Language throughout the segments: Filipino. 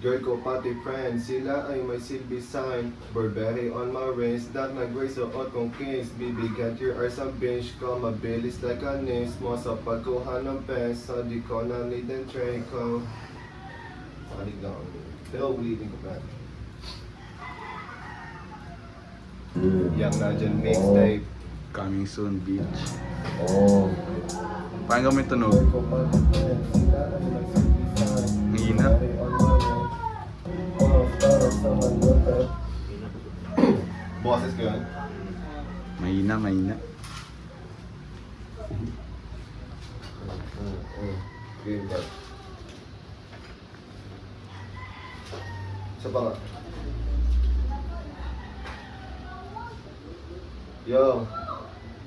Girl ko pati friends, sila ay may silbi sign. Burberry on my wrist, that nag-raise suot kong kings. Bibigat your arse ang bench ko, mabilis like a nis. Mo sa pagkuha ng peso, di ko na need and tray ko. Palig lang. Pero ulitin ko pa. Yang na dyan mixtape. Coming soon, beach. Oh. Paano kami tunog? Girl ko pati friends, sila ay may silbi sign. Ang hina. Burberry on my wrist. Boses ko yun? Mahina, mahina. Game ba? Isa pa nga. Yo,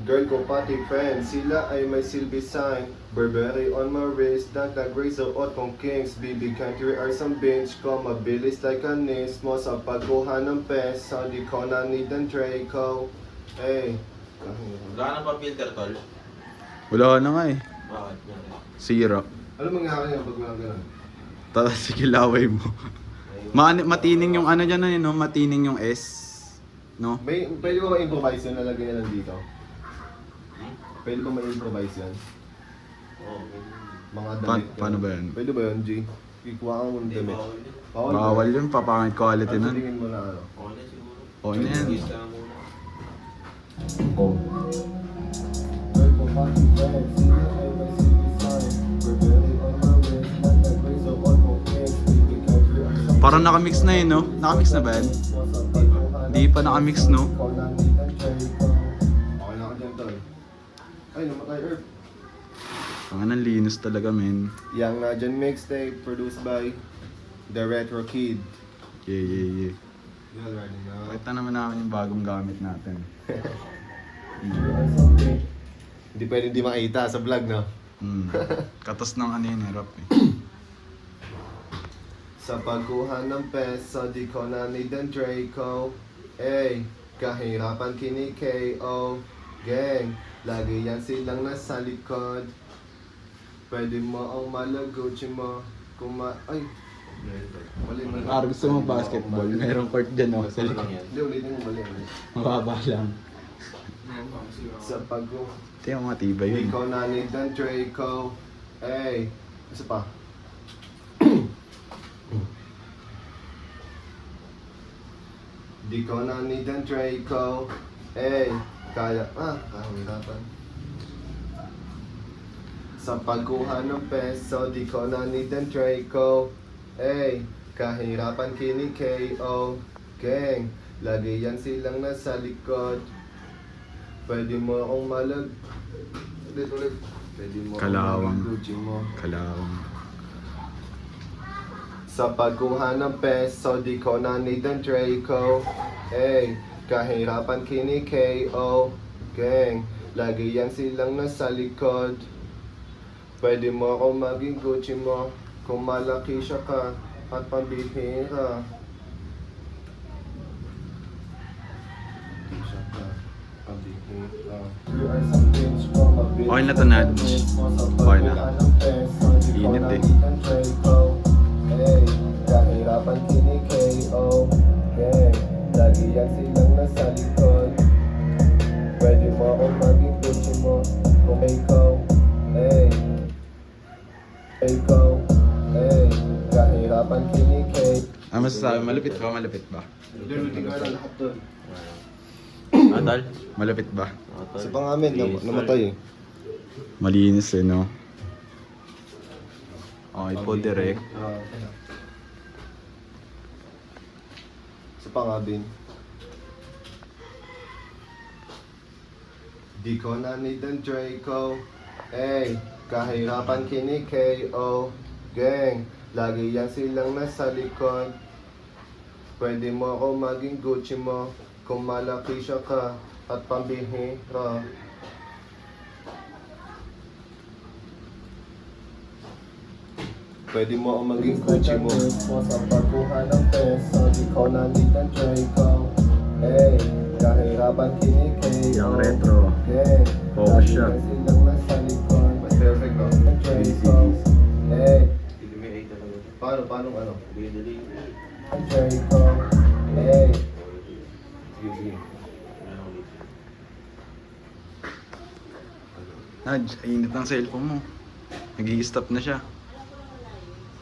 girl ko pati friends, sila ay may silbi sign. Burberry on my wrist, nag-raise suot kong kings. Bibi country are some bench ko, mabilis like a nis. Mo sa pagkuha ng peso, di ko na need and tray ko. Hey. Wala na pa filter, tol. Wala na nga eh. Bakit? Sira. Ano mangyari yan pag walang ganun? Tapos sige, laway mo. Matining yung ano dyan, no? Matining yung S. No? Pwede ba ma-improvise yun? Nalagay na lang dito? Pwede ba ma-improvise yan? Oo. Mga damit yun. Paano ba yan? Pwede ba yun, G? Ikuha ka mong damit. Bawal ba? Bawal yun, papangit quality Ano nun. tingin mo na ano? Oo na siguro. O na yan. Use lang muna. Oh. Girl ko pati friends, sila ay may silbi sign. Burberry on my wrist, nag-raise suot kong kings. Bibi country are some Parang nakamix na yun, no? Nakamix na ba yan? Di pa nakamix, no? Okay na ako dyan, tol. Ay, namatay Herb. Ang anong linis talaga, men. Yang na dyan mixtape, produced by The Retro Kid. Yeah, yeah, yeah. You already know. Pakita naman namin yung bagong gamit natin. Hindi pwede di makita sa vlog, no? Katas ng ano yun, rap eh. Sa pagkuha ng peso, di ko na need and tray ko. Ey, kahirapan kini KO. Gang, lagi yan silang nasa likod. Pwede mo ang malaguchi mo. Ay, mali. Gusto mo basketball? Merong court dyan, no? Ano lang yan? Hindi, ulitin mo mali. Mababa lang. Sa pagkuha. Ito yung matibay Di yun. ko na need and tray ko. Ey, isa pa. Di ko na need and tray ko. Ey, kahirapan. Sa pagkuha ng peso, di ko na need and tray ko. Ey, kahirapan kini KO. Gang, lagi yan silang nasa likod. Pwede mo akong ulit. Pwede mo Kalawang. akong Gucci mo. Kalawang. Sa pagkuha ng peso, di ko na need ang tray ko. Ey, kahirapan kini KO. Gang, lagi yan silang nasa likod. Pwede mo akong maging Gucci mo. Kung malaki siya ka at pambihira. Siya ka, pambihira. Okay na to, Nudge. Okay na. Init eh. Hey, kahirapan kini KO. Okay, lagi yan silang nasa likod. Pwede mo akong maging Gucci mo. Kung ikaw, hey, ikaw, hey, kahirapan kini KO. Ah, masasabi, malupit ba? Malupit ba? Lulutin ko na lahat doon. Atal? Malupit ba? Sa pangamin, namatay eh. Malinis eh, no? Okay po, direct. Sa pangabin. Di ko na need ang Draco. Ey, kahirapan kini KO. Gang, lagi yan silang nasa likod. Pwede mo ako maging Gucci mo. Kung malaki siya ka at pambihira. Pwede mo ako maging Gucci mo. Sa pagkuha ng peso, di ko na need ang Draco. Ey, kahirapan kini KO. Yung retro. Gang, Focus lagi siya. yan silang nasa likod. Mas perfect, no? Draco. Ey, Illuminate talaga. Paano ano? Dali. Jericho. Hey. Sige. Nudge, init ang cellphone mo. Nag-i-stop na siya.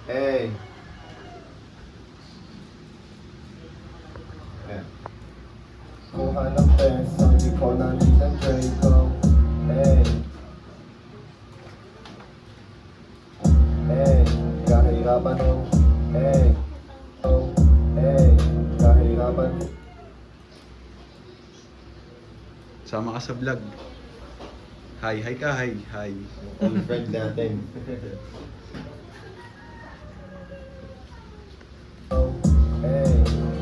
Hey. Ayan. Kuha ng peso, di ko nandito ng Jericho. Hey. Hey. Kahirapan mo. Hey. Oh. Hey. Kahirapan mo. Sama ka sa vlog. Hi ka, hi. Ang friend natin.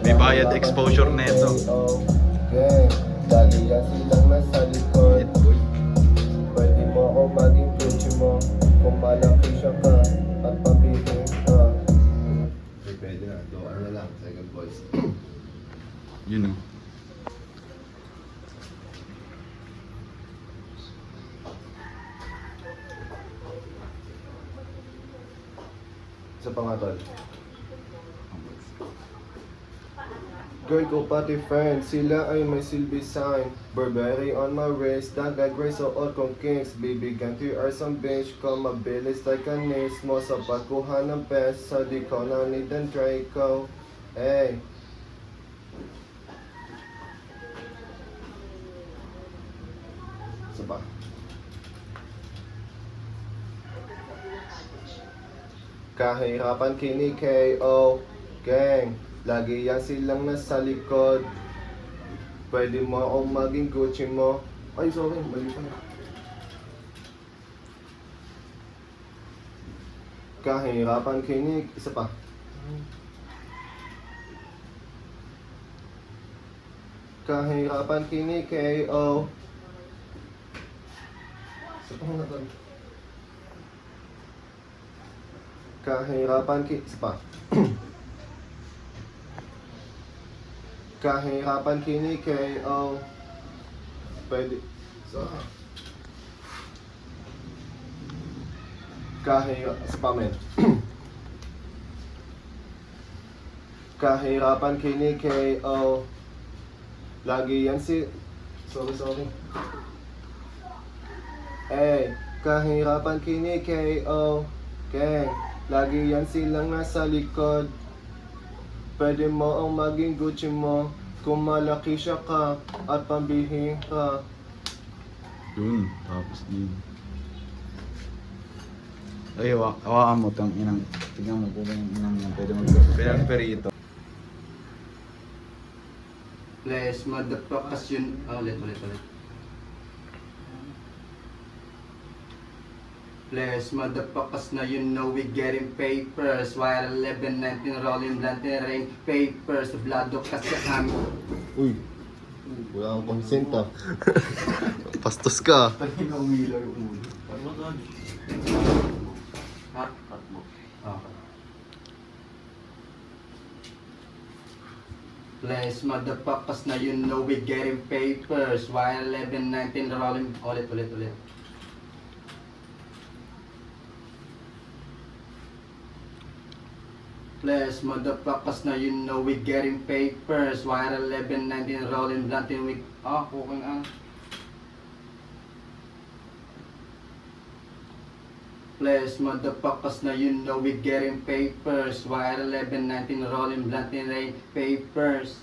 May bayad exposure neto. Okay, dali yan silang nasa likod. Boy. Pwede mo ako maging bitch mo kung malaki siya ka at pabibig ka. Pwede na, ano na lang, second voice. Yun o. Isa pa nga tol. Girl ko pati friends, sila ay may silbi sign. Burberry on my wrist, dagag grace o kong kings. Bibigyan 3 hours ang bench ko, mabilis like a nails mo. Sa pagkuha ng peso, di ko na need ang Draco. Hey. Isa pa. Kahirapan kini KO Gang, lagi yan silang nasa likod. Pwede mo akong maging Gucci mo. Ay, sorry, mali pa. Kahirapan kini, isa pa. Kahirapan kini KO. Isa pa nga tol. Kahirapan isa pa. Kahirapan kini KO. Pwede. So. Isa pa men. Kahirapan kini KO. Lagi yan si... Sorry. Kahirapan kini KO. Gang. Lagi yan silang nasa likod. Pwede mo ang maging Gucci mo kung malaki siya ka at pambihing ka. Yun, tapos din. Ay, hawakan mo tang inang. Tignan mo kung yung inang yan. Pwede mag-perito. Please, motherfuckers yun. Ulit. Please, motherfuckers na you know we getting papers. Wire 11, 19, rolling blunt and rain papers. Blado kasi kami. Uy, wala akong consent ah. Pastos ka. Pagkina umilaw yung ulo. Ano doon? Ha? Cut mo. Okay. Please, motherfuckers na you know we getting papers. Wire 11, 19, rolling. Ulit. Please, motherfuckers na you know we getting papers. Wire 11, 19, rolling blunt and we... cooking ang... Please, motherfuckers na you know we getting papers. Wire 11, 19, rolling blunt and rain papers.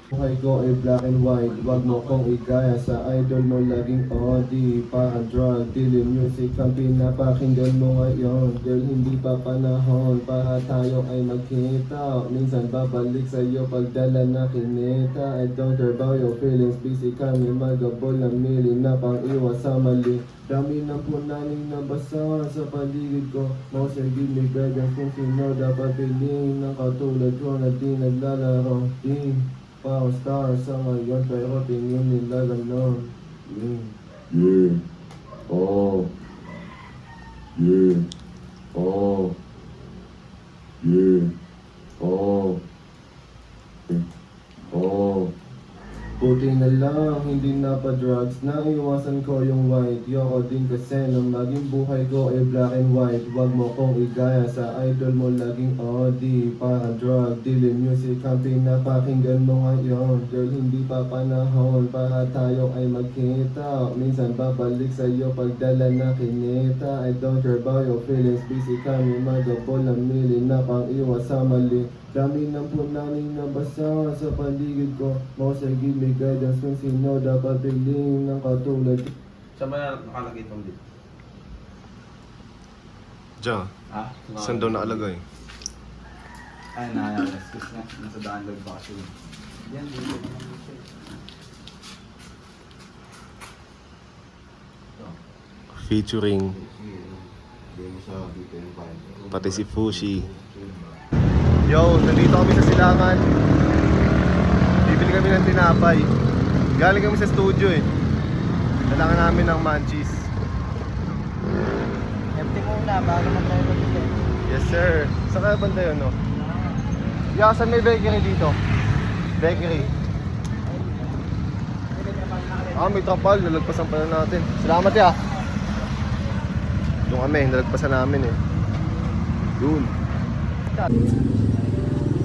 Buhay ko ay black and white. Wag mo kong igaya sa idol mo laging OD. Parang drug dealing music ang pinapakinggan mo ngayon. Girl, hindi pa panahon para tayo ay magkita. Minsan babalik sa'yo pagdala na kinita. I don't care about your feelings. Busy kami magabol ng mili na pang iwas sa mali. Dami ng punaning nabasa sa paligid ko. Most give me guidance kung sino dapat piliin. Ng katulad ko na di naglalaro. Di pang star sa ngayon pero tingin nila ganon. Yeah. Oh. Yeah. Oh. Yeah. Oh. Oh. Buti na lang, hindi na nagpapadrugs. Naiwasan ko yung white. Yoko din kasi nang maging buhay ko ay black and white. Wag mo kong igaya sa idol mo laging OD. Parang drug dealing music ang pinapakinggan mo ngayon. Girl, hindi pa panahon para tayo ay magkita. Minsan babalik sa'yo pagdala na kinita. I don't care about your feelings. Busy kami magabol ng mili na pang iwas sa mali. Dami ng punani na basa sa paligid ko. Most I give me guidance kung sino dapat piliin ng katulad. Saan ba nakalagay itong dito? Diyan, Ha? saan daw nakalagay? Ay, excuse na. Nasa download ba kasi. Yan, dito. Featuring pati si Fushi. Yo, nandito kami sa Silangan. Bibili kami ng tinapay. Galing kami sa studio eh. Kailangan namin ng munchies. Empty muna, bago mag-drive dito. Yes sir. Sa kaya banda yun no? Saan may bakery dito? Bakery. May trapal. Nalagpasan pala natin. Salamat ya. Doon kami. Nalagpasan namin eh. Doon.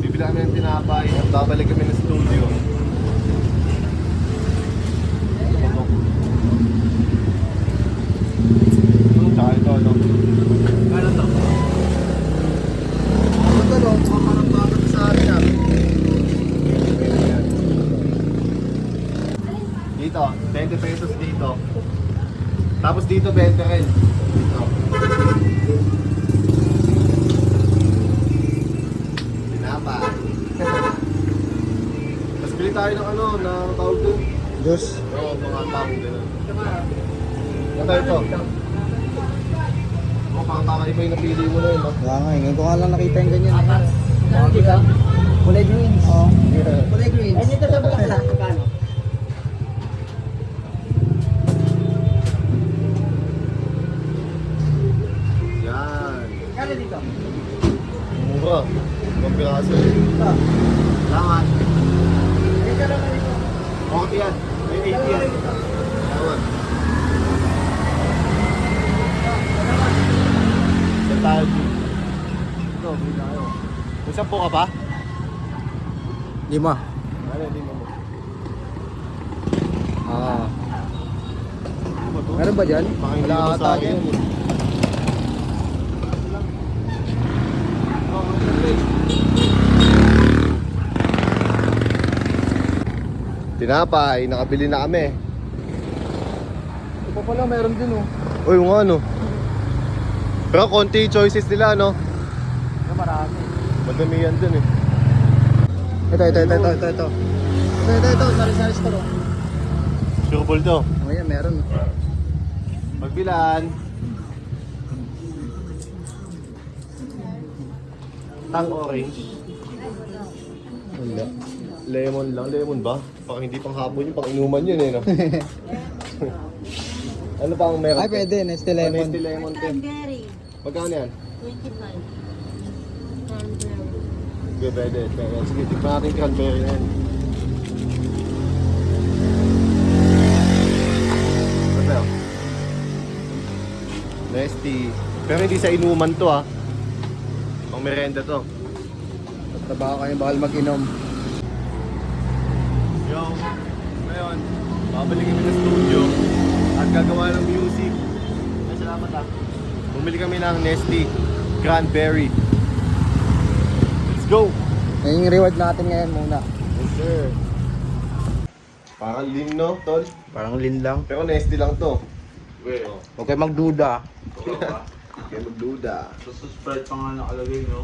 Bibili kami ng tinapay at babalik kami ng studio. Tsaka ito ano? Ano to? Ano to? Parang sa amin ah. Dito, 20 pesos dito. Tapos dito 20 rin. Dito. Tinapay. Tapos bili tayo ng ano, na tawag doon. Diyos. Oo, mga tawag gano'n. Ito. Oo, parang iba yung napili mo na yun, no? Kaya nga, ngayon ko nga lang nakita yung ganyan. Kulay greens. Oo. Yeah. Kulay greens. Ay, dito sa Bulacan. Magkano? Yan. Kano dito? Mura. Ibang piraso. Salamat. Ay, kano na dito? Okay yan. May 80 yan. Salamat. Saan tayo? Ito, bili tayo. May 10 ka pa? 5. Ano, hindi mo. Meron ba dyan? Wala ata yan. Tinapay, nakabili na kami. Ito pa pala, meron din oh. Uy, yung ano. Pero konti choices nila, no? Ito marami. Madami yan dun eh. Ito. Ito, sari-sari store oh. Sure ball to. Oh yan, meron. Magbilan. Tang orange. Wala. Lemon lang. Lemon ba? Parang hindi pang hapon yun. Pang inuman yun eh, no? Ano pa ang meron? Ay, pwede. Nestle Lemon. Nestle lemon te. Cranberry, Magkano yan? 25. Cranberry. Sige, pwede. Sige, tikman natin cranberry na yan. Ano? Nesty. Pero hindi sa inuman to ah. Pang merenda to. Trabaho kayo, bakal mag-inom. Yo, ngayon, babalik kami ng studio at gagawa ng music. Ay, salamat ah. Bumili kami ng Nesty Cranberry. Let's go! Yan yung reward natin ngayon muna. Yes, sir. Parang lean, no, tol? Parang lean lang. Pero Nesty lang to. Wait, oh. Huwag kayo magduda. Ito ba? Kaya magduda. So, Sprite pa nga nakalagay, no?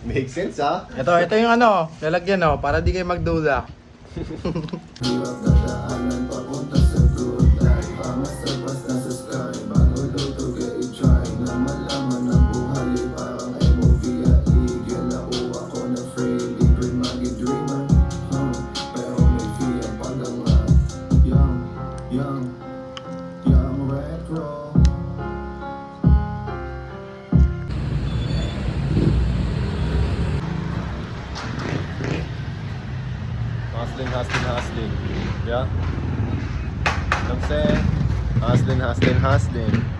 Makes sense, ah. Ito yung ano, lalagyan oh, para di kayo magduda. Hustling. Yeah? You know what I'm saying? Hustling, hustling, hustling.